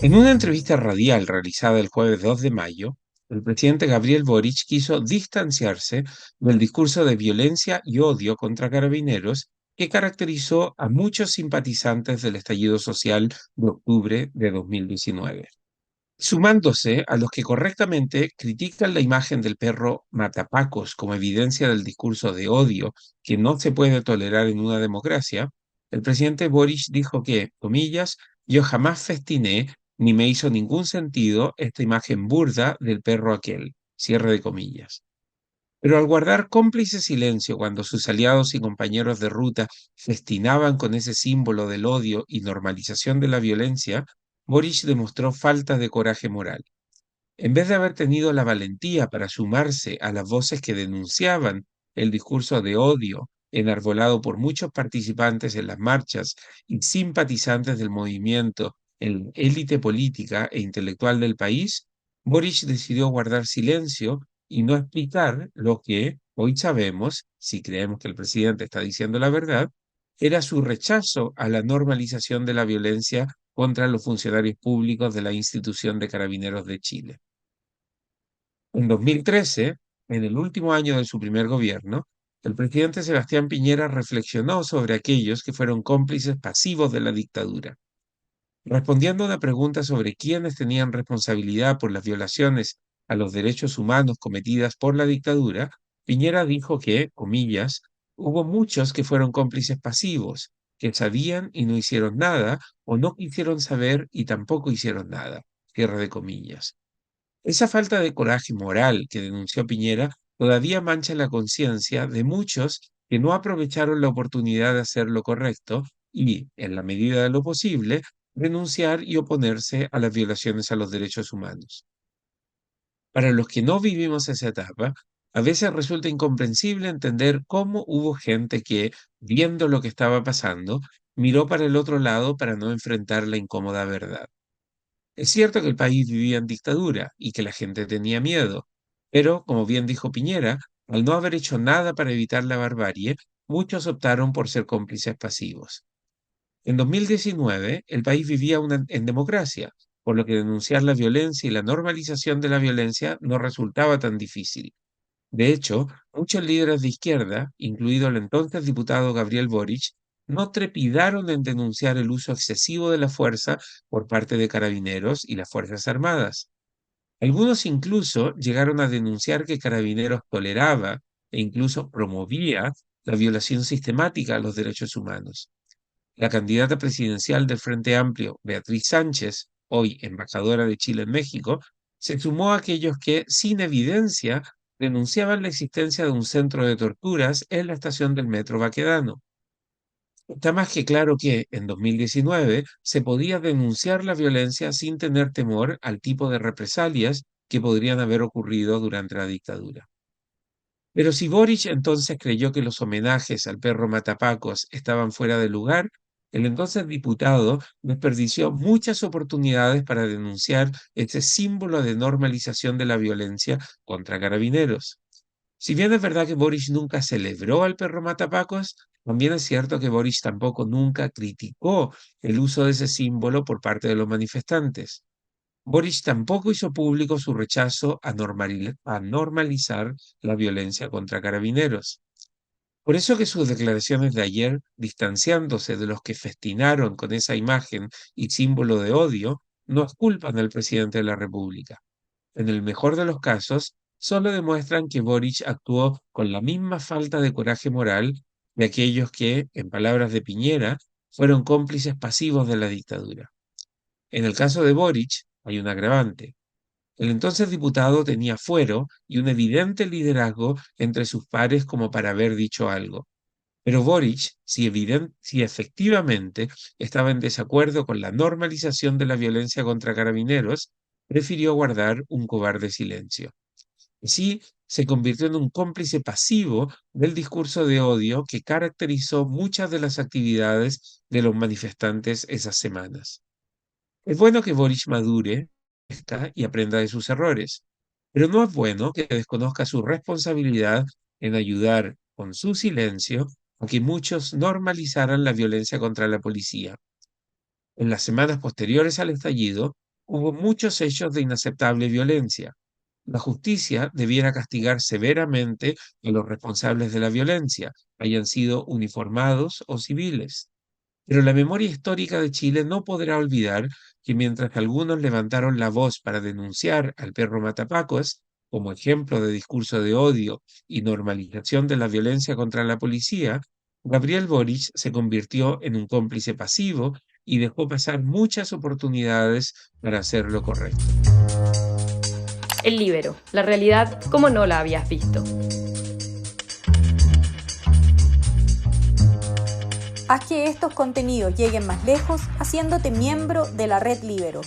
En una entrevista radial realizada el jueves 2 de mayo, el presidente Gabriel Boric quiso distanciarse del discurso de violencia y odio contra carabineros que caracterizó a muchos simpatizantes del estallido social de octubre de 2019, sumándose a los que correctamente critican la imagen del perro matapacos como evidencia del discurso de odio que no se puede tolerar en una democracia. El presidente Boric dijo que, comillas, yo jamás festiné ni me hizo ningún sentido esta imagen burda del perro aquel, cierre de comillas. Pero al guardar cómplice silencio cuando sus aliados y compañeros de ruta festinaban con ese símbolo del odio y normalización de la violencia, Boric demostró falta de coraje moral. En vez de haber tenido la valentía para sumarse a las voces que denunciaban el discurso de odio enarbolado por muchos participantes en las marchas y simpatizantes del movimiento en la élite política e intelectual del país, Boric decidió guardar silencio y no explicar lo que hoy sabemos, si creemos que el presidente está diciendo la verdad, era su rechazo a la normalización de la violencia contra los funcionarios públicos de la institución de Carabineros de Chile. En 2013, en el último año de su primer gobierno, el presidente Sebastián Piñera reflexionó sobre aquellos que fueron cómplices pasivos de la dictadura. Respondiendo a una pregunta sobre quiénes tenían responsabilidad por las violaciones a los derechos humanos cometidas por la dictadura, Piñera dijo que, comillas, hubo muchos que fueron cómplices pasivos, que sabían y no hicieron nada, o no quisieron saber y tampoco hicieron nada, cierre de comillas. Esa falta de coraje moral que denunció Piñera todavía mancha la conciencia de muchos que no aprovecharon la oportunidad de hacer lo correcto y, en la medida de lo posible, denunciar y oponerse a las violaciones a los derechos humanos. Para los que no vivimos esa etapa, a veces resulta incomprensible entender cómo hubo gente que, viendo lo que estaba pasando, miró para el otro lado para no enfrentar la incómoda verdad. Es cierto que el país vivía en dictadura y que la gente tenía miedo, pero, como bien dijo Piñera, al no haber hecho nada para evitar la barbarie, muchos optaron por ser cómplices pasivos. En 2019, el país vivía en democracia, por lo que denunciar la violencia y la normalización de la violencia no resultaba tan difícil. De hecho, muchos líderes de izquierda, incluido el entonces diputado Gabriel Boric, no trepidaron en denunciar el uso excesivo de la fuerza por parte de carabineros y las Fuerzas Armadas. Algunos incluso llegaron a denunciar que Carabineros toleraba e incluso promovía la violación sistemática a los derechos humanos. La candidata presidencial del Frente Amplio, Beatriz Sánchez, hoy embajadora de Chile en México, se sumó a aquellos que, sin evidencia, denunciaban la existencia de un centro de torturas en la estación del metro Baquedano. Está más que claro que, en 2019, se podía denunciar la violencia sin tener temor al tipo de represalias que podrían haber ocurrido durante la dictadura. Pero si Boric entonces creyó que los homenajes al perro Matapacos estaban fuera de lugar, el entonces diputado desperdició muchas oportunidades para denunciar este símbolo de normalización de la violencia contra carabineros. Si bien es verdad que Boric nunca celebró al perro Matapacos, también es cierto que Boric tampoco nunca criticó el uso de ese símbolo por parte de los manifestantes. Boric tampoco hizo público su rechazo a normalizar la violencia contra carabineros. Por eso que sus declaraciones de ayer, distanciándose de los que festinaron con esa imagen y símbolo de odio, no culpan al presidente de la República. En el mejor de los casos, solo demuestran que Boric actuó con la misma falta de coraje moral de aquellos que, en palabras de Piñera, fueron cómplices pasivos de la dictadura. En el caso de Boric, hay un agravante. El entonces diputado tenía fuero y un evidente liderazgo entre sus pares como para haber dicho algo. Pero Boric, si efectivamente estaba en desacuerdo con la normalización de la violencia contra carabineros, prefirió guardar un cobarde silencio. Así se convirtió en un cómplice pasivo del discurso de odio que caracterizó muchas de las actividades de los manifestantes esas semanas. Es bueno que Boric madure y aprenda de sus errores, pero no es bueno que desconozca su responsabilidad en ayudar con su silencio a que muchos normalizaran la violencia contra la policía. En las semanas posteriores al estallido, hubo muchos hechos de inaceptable violencia. La justicia debiera castigar severamente a los responsables de la violencia, hayan sido uniformados o civiles. Pero la memoria histórica de Chile no podrá olvidar que mientras que algunos levantaron la voz para denunciar al perro Matapacuas como ejemplo de discurso de odio y normalización de la violencia contra la policía, Gabriel Boric se convirtió en un cómplice pasivo y dejó pasar muchas oportunidades para hacer lo correcto. El Líbero, la realidad como no la habías visto. Haz que estos contenidos lleguen más lejos haciéndote miembro de la Red Líbero.